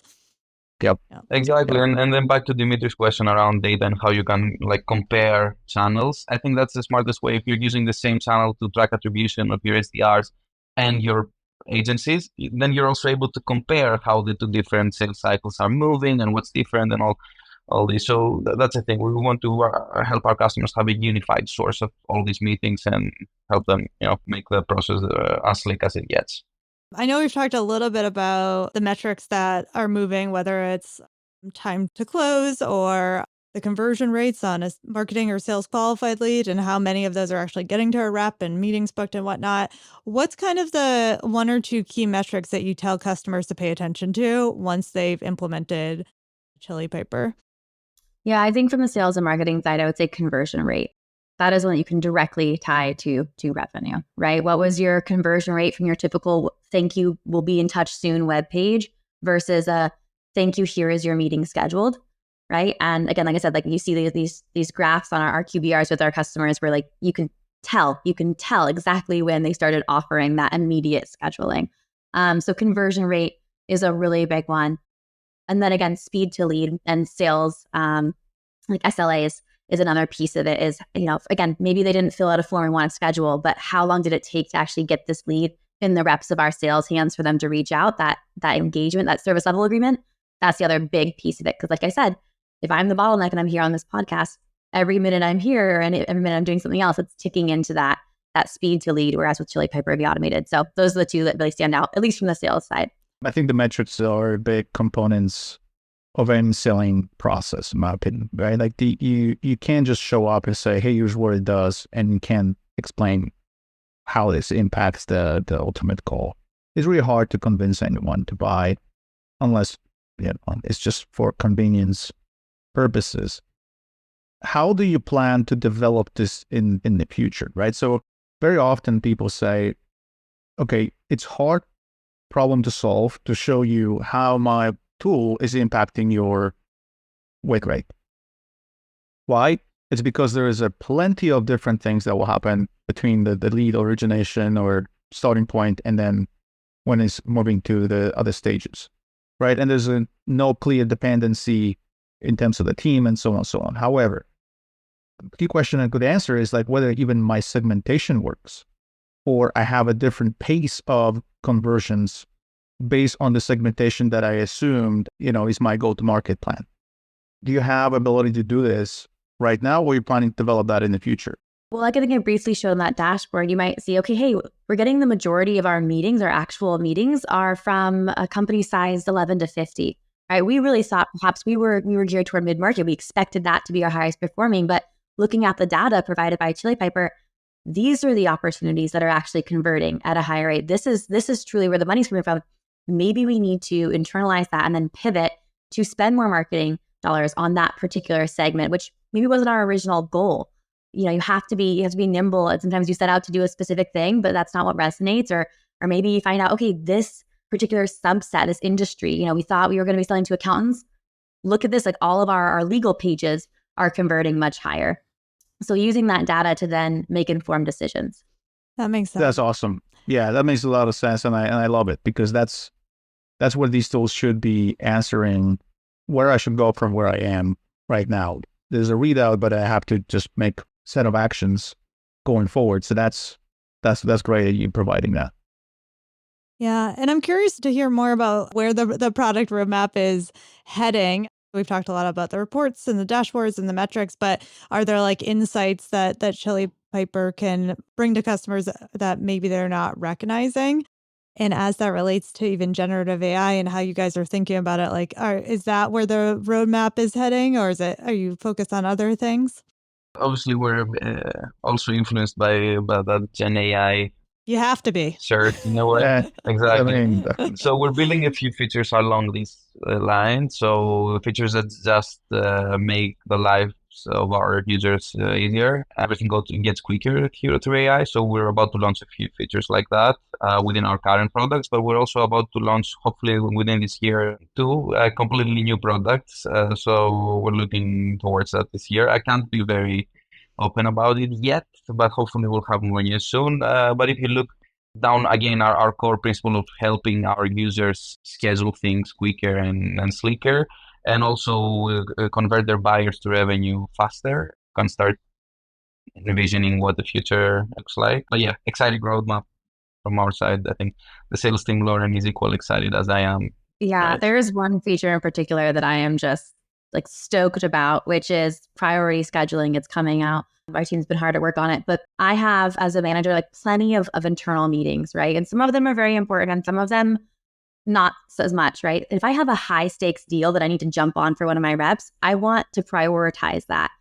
Yep. Exactly. And then back to Dimitri's question around data and how you can like compare channels. I think that's the smartest way. If you're using the same channel to track attribution of your SDRs and your agencies, then you're also able to compare how the two different sales cycles are moving and what's different and all this. So that's the thing. We want to help our customers have a unified source of all these meetings and help them, make the process as slick as it gets. I know we've talked a little bit about the metrics that are moving, whether it's time to close or the conversion rates on a marketing or sales qualified lead, and how many of those are actually getting to a rep and meetings booked and whatnot. What's kind of the one or two key metrics that you tell customers to pay attention to once they've implemented Chili Piper? Yeah, I think from the sales and marketing side, I would say conversion rate. That is one that you can directly tie to revenue, right? What was your conversion rate from your typical thank you, we'll be in touch soon webpage versus a thank you, here is your meeting scheduled, right? And again, like I said, like you see these graphs on our QBRs with our customers where like you can tell exactly when they started offering that immediate scheduling. So conversion rate is a really big one. And then again, speed to lead and sales, like SLAs, is another piece of it. Is, again, maybe they didn't fill out a form and want to schedule, but how long did it take to actually get this lead in the reps of our sales hands for them to reach out? That engagement, that service level agreement, that's the other big piece of it. Because like I said, if I'm the bottleneck and I'm here on this podcast, every minute I'm here and every minute I'm doing something else, it's ticking into that speed to lead, whereas with Chili Piper, it'd be automated. So those are the two that really stand out, at least from the sales side. I think the metrics are big components of any selling process, in my opinion, right? Like you can't just show up and say, hey, here's what it does, and you can't explain how this impacts the ultimate goal. It's really hard to convince anyone to buy unless it's just for convenience purposes. How do you plan to develop this in the future, right? So very often people say, okay, it's hard problem to solve to show you how my tool is impacting your wake rate. Why? It's because there is a plenty of different things that will happen between the lead origination or starting point and then when it's moving to the other stages, right? And there's no clear dependency in terms of the team and so on and so on. However, the key question I could answer is like whether even my segmentation works or I have a different pace of conversions based on the segmentation that I assumed, is my go-to-market plan. Do you have ability to do this right now, or are you planning to develop that in the future? Well, like I think I briefly showed on that dashboard, you might see, okay, hey, we're getting the majority of our meetings, our actual meetings are from a company sized 11 to 50, right? We really thought perhaps we were geared toward mid-market. We expected that to be our highest performing, but looking at the data provided by Chili Piper, these are the opportunities that are actually converting at a higher rate. This is truly where the money's coming from. Maybe we need to internalize that and then pivot to spend more marketing dollars on that particular segment, which maybe wasn't our original goal. You have to be nimble. And sometimes you set out to do a specific thing, but that's not what resonates. Or maybe you find out, okay, this particular subset, this industry, we thought we were going to be selling to accountants. Look at this, like all of our legal pages are converting much higher. So using that data to then make informed decisions. That makes sense. That's awesome. Yeah, that makes a lot of sense. And I love it because that's what these tools should be answering, where I should go from where I am right now. There's a readout, but I have to just make set of actions going forward. So that's great that you're providing that. Yeah. And I'm curious to hear more about where the product roadmap is heading. We've talked a lot about the reports and the dashboards and the metrics, but are there like insights that Chili Piper can bring to customers that maybe they're not recognizing? And as that relates to even generative AI and how you guys are thinking about it, like, is that where the roadmap is heading, or are you focused on other things? Obviously, we're also influenced by that Gen AI You have to be. search in a way. Yeah, Exactly. definitely. So we're building a few features along this line. So features that just make the lives of our users easier. Everything gets quicker here through AI. So we're about to launch a few features like that within our current products, but we're also about to launch, hopefully within this year, two completely new products. So we're looking towards that this year. I can't be very open about it yet, but hopefully we'll have more news soon. But if you look down again, our core principle of helping our users schedule things quicker and sleeker, and also convert their buyers to revenue faster, can start envisioning what the future looks like. But yeah, exciting roadmap from our side. I think the sales team, Lauren, is equally excited as I am. Yeah, Right. there's one feature in particular that I am just like stoked about, which is priority scheduling. It's coming out. My team's been hard at work on it, but I have, as a manager, like plenty of internal meetings, right? And some of them are very important and some of them not as much, right? If I have a high stakes deal that I need to jump on for one of my reps, I want to prioritize that.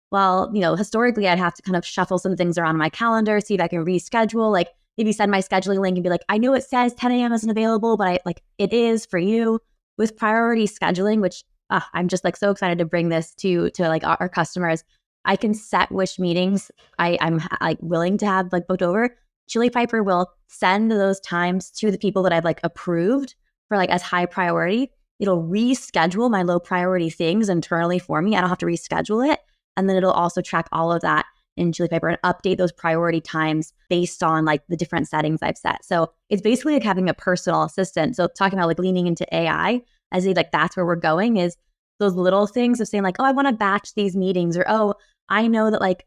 Well, historically, I'd have to kind of shuffle some things around my calendar, see if I can reschedule, like maybe send my scheduling link and be like, I know it says 10 a.m. isn't available, but it is for you. With priority scheduling, which I'm just like so excited to bring this to like our customers. I can set which meetings I'm like willing to have like booked over. Chili Piper will send those times to the people that I've like approved for like as high priority. It'll reschedule my low priority things internally for me. I don't have to reschedule it. And then it'll also track all of that in Chili Piper and update those priority times based on like the different settings I've set. So it's basically like having a personal assistant. So talking about like leaning into AI, as if like that's where we're going, is those little things of saying like, oh, I want to batch these meetings, or oh, I know that like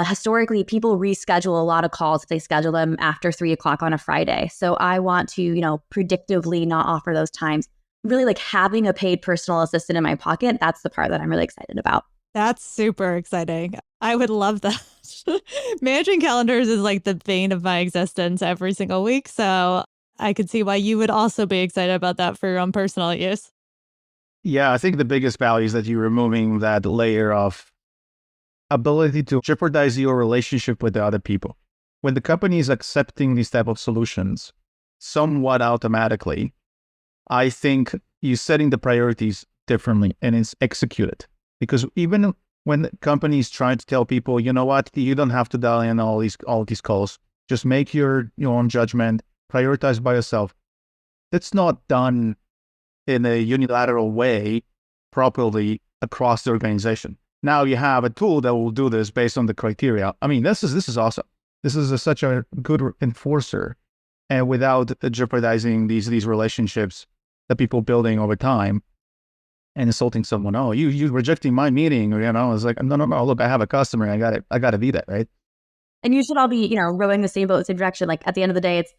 historically people reschedule a lot of calls if they schedule them after 3:00 on a Friday. So I want to, predictively not offer those times. Really like having a paid personal assistant in my pocket. That's the part that I'm really excited about. That's super exciting. I would love that. Managing calendars is like the bane of my existence every single week. So I could see why you would also be excited about that for your own personal use. Yeah, I think the biggest value is that you're removing that layer of ability to jeopardize your relationship with the other people. When the company is accepting these type of solutions somewhat automatically, I think you're setting the priorities differently and it's executed. Because even when companies try to tell people, you know what, you don't have to dial in all these calls. Just make your own judgment, prioritize by yourself. That's not done in a unilateral way properly across the organization. Now you have a tool that will do this based on the criteria. I mean, this is awesome. This is such a good enforcer, and without jeopardizing these relationships that people building over time and insulting someone. Oh, you rejecting my meeting, or it's like no. Look, I have a customer. I got to be that, right? And you should all be, rowing the same boat, the same direction. Like at the end of the day, it's,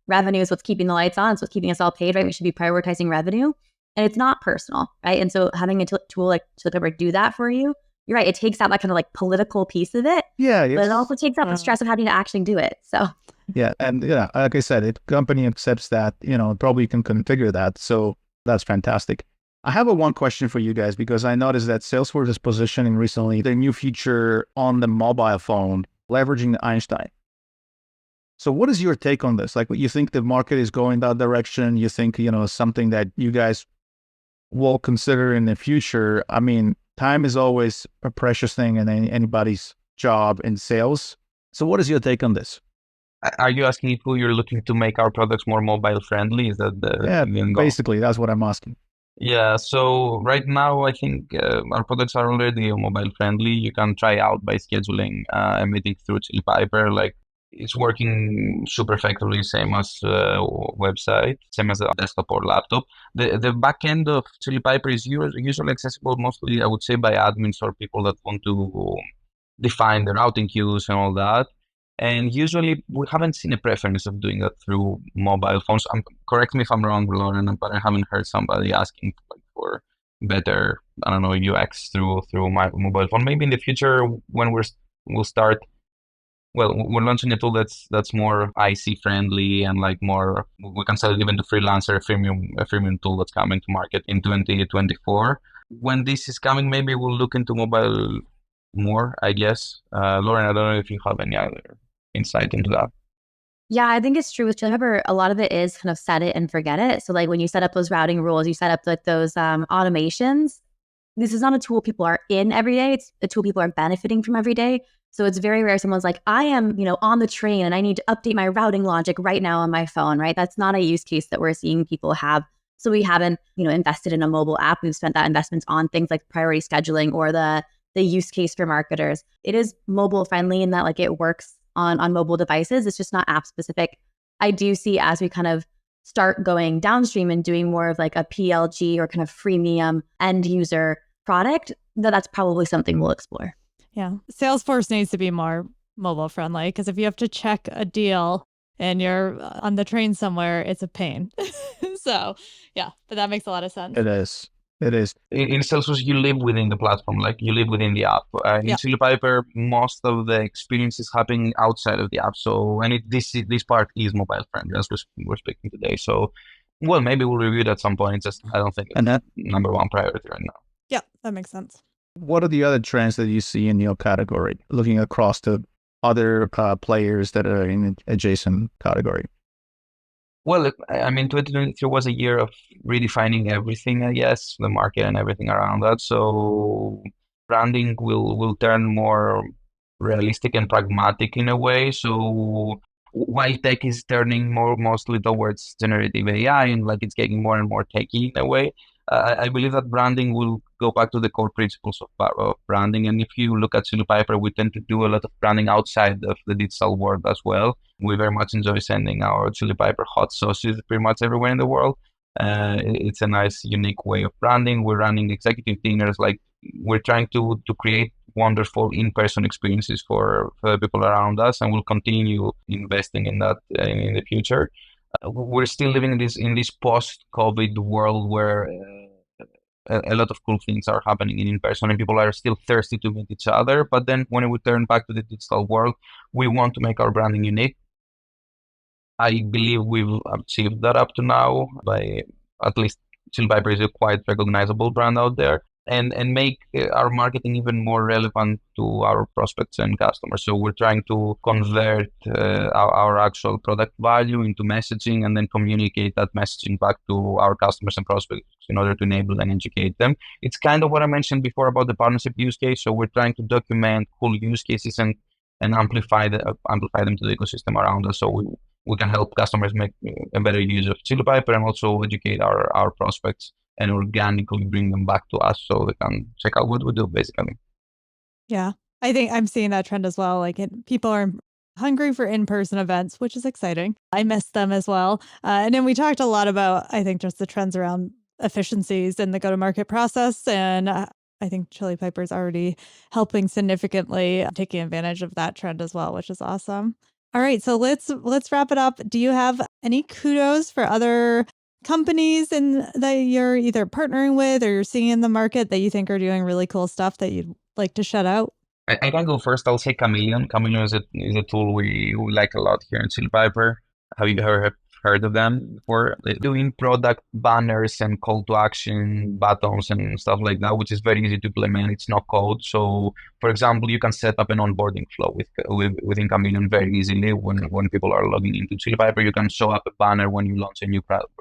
revenue is what's keeping the lights on. It's what's keeping us all paid, right? We should be prioritizing revenue, and it's not personal, right? And so having a tool like Chili do that for you, you're right. It takes out that kind of like political piece of it. Yeah. But it also takes out the stress of having to actually do it. So. Yeah. And like I said, if company accepts that, probably can configure that. So that's fantastic. I have one question for you guys, because I noticed that Salesforce is positioning recently their new feature on the mobile phone, leveraging the Einstein. So what is your take on this? Like, you think the market is going that direction? You think, something that you guys will consider in the future? I mean, time is always a precious thing in anybody's job in sales. So what is your take on this? Are you asking if you're looking to make our products more mobile friendly? Is that the basically, that's what I'm asking. Yeah, so right now I think our products are already mobile friendly. You can try out by scheduling a meeting through Chili Piper. Like, it's working super effectively, same as website, same as a desktop or laptop. The back end of Chili Piper is usually accessible mostly, I would say, by admins or people that want to define the routing queues and all that. And usually we haven't seen a preference of doing that through mobile phones. Correct me if I'm wrong, Lauren, but I haven't heard somebody asking for better, I don't know, UX through my mobile phone. Maybe in the future when we're launching a tool that's more IC friendly and like more, we can sell it even to freelancer, a freemium tool that's coming to market in 2024. When this is coming, maybe we'll look into mobile more, I guess. Lauren, I don't know if you have any other insight into that. Yeah, I think it's true with Chili Pepper. A lot of it is kind of set it and forget it. So like when you set up those routing rules, you set up like those automations. This is not a tool people are in every day. It's a tool people are benefiting from every day. So it's very rare someone's like, I am, on the train and I need to update my routing logic right now on my phone, right? That's not a use case that we're seeing people have. So we haven't, invested in a mobile app. We've spent that investment on things like priority scheduling or the use case for marketers. It is mobile friendly in that like it works on mobile devices. It's just not app specific. I do see as we kind of start going downstream and doing more of like a PLG or kind of freemium end user product, that's probably something we'll explore. Yeah. Salesforce needs to be more mobile friendly, because if you have to check a deal and you're on the train somewhere, it's a pain. So yeah, but that makes a lot of sense. It is. In Salesforce, you live within the platform, like you live within the app. In Chili Piper, most of the experience is happening outside of the app. So, and this part is mobile friendly as we're speaking today. So, maybe we'll review it at some point. Just I don't think it's number one priority right now. Yeah, that makes sense. What are the other trends that you see in your category, looking across the other players that are in adjacent category? Well, I mean, 2023 was a year of redefining everything, I guess, the market and everything around that. So branding will turn more realistic and pragmatic in a way. So while tech is turning mostly towards generative AI and like it's getting more and more techy in a way, I believe that branding will go back to the core principles of branding. And if you look at Chili Piper, we tend to do a lot of branding outside of the digital world as well. We very much enjoy sending our Chili Piper hot sauces pretty much everywhere in the world. It's a nice, unique way of branding. We're running executive dinners. Like, we're trying to create wonderful in-person experiences for the people around us, and we'll continue investing in that in the future. We're still living in this post-COVID world where a lot of cool things are happening in person, and people are still thirsty to meet each other. But then when we turn back to the digital world, we want to make our branding unique. I believe we've achieved that up to now by at least Chili Piper is a quite recognizable brand out there, and make our marketing even more relevant to our prospects and customers. So we're trying to convert our actual product value into messaging and then communicate that messaging back to our customers and prospects in order to enable and educate them. It's kind of what I mentioned before about the partnership use case. So we're trying to document cool use cases and amplify them to the ecosystem around us. So we can help customers make a better use of Chili Piper and also educate our prospects and organically bring them back to us so they can check out what we do, basically. Yeah. I think I'm seeing that trend as well. Like people are hungry for in-person events, which is exciting. I miss them as well. And then we talked a lot about, I think, just the trends around efficiencies in the go-to-market process. And I think Chili Piper is already helping significantly, taking advantage of that trend as well, which is awesome. All right, so let's wrap it up. Do you have any kudos for other companies that you're either partnering with or you're seeing in the market that you think are doing really cool stuff that you'd like to shout out? I can go first. I'll say Chameleon. Chameleon is a tool we like a lot here in Chili Piper. Have you heard of them before? They're doing product banners and call to action buttons and stuff like that, which is very easy to implement. It's no code. So, for example, you can set up an onboarding flow within Chameleon very easily. When people are logging into Chili Piper, you can show up a banner when you launch a new product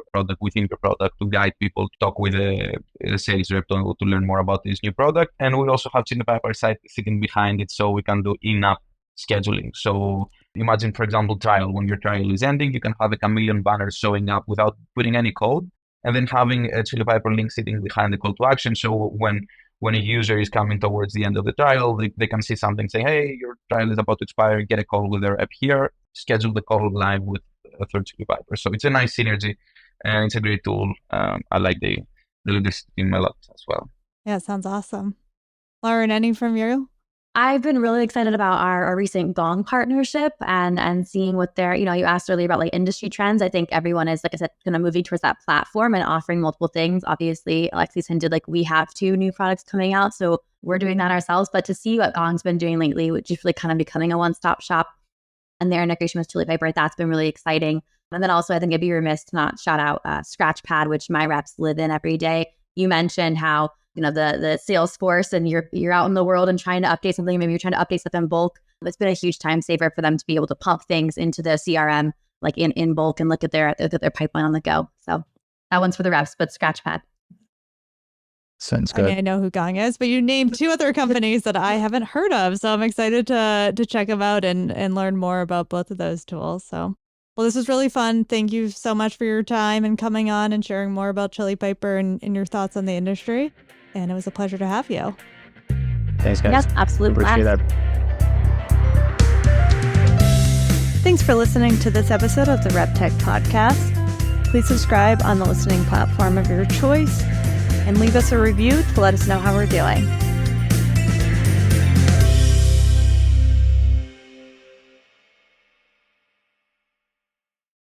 within your product to guide people to talk with a sales rep to learn more about this new product. And we also have Chili Piper site sitting behind it, so we can do in-app scheduling. So imagine, for example, trial. When your trial is ending, you can have a Chameleon banner showing up without putting any code, and then having a Chili Piper link sitting behind the call to action. So when a user is coming towards the end of the trial, they can see something saying, hey, your trial is about to expire, get a call with their app here, schedule the call live with a third Chili Piper. So it's a nice synergy, and it's a great tool. I like the leadership team a lot as well. Yeah, it sounds awesome. Lauren, any from you? I've been really excited about our recent Gong partnership and seeing what they're, you asked earlier about like industry trends. I think everyone is, like I said, kind of moving towards that platform and offering multiple things. Obviously, Alexis hinted like we have 2 new products coming out, so we're doing that ourselves. But to see what Gong's been doing lately, which is really kind of becoming a one-stop shop, and their integration with Chili Piper, that's been really exciting. And then also, I think I'd be remiss to not shout out Scratchpad, which my reps live in every day. You mentioned how the Salesforce and you're out in the world and trying to update something. Maybe you're trying to update stuff in bulk. It's been a huge time saver for them to be able to pump things into the CRM like in bulk and look at their pipeline on the go. So that one's for the reps, but Scratchpad. Sounds good. I mean, I know who Gong is, but you named 2 other companies that I haven't heard of. So I'm excited to check them out and learn more about both of those tools. So, well, this was really fun. Thank you so much for your time and coming on and sharing more about Chili Piper and your thoughts on the industry. And it was a pleasure to have you. Thanks, guys. Yes, absolutely. Appreciate that. Thanks for listening to this episode of the RepTech Podcast. Please subscribe on the listening platform of your choice and leave us a review to let us know how we're doing.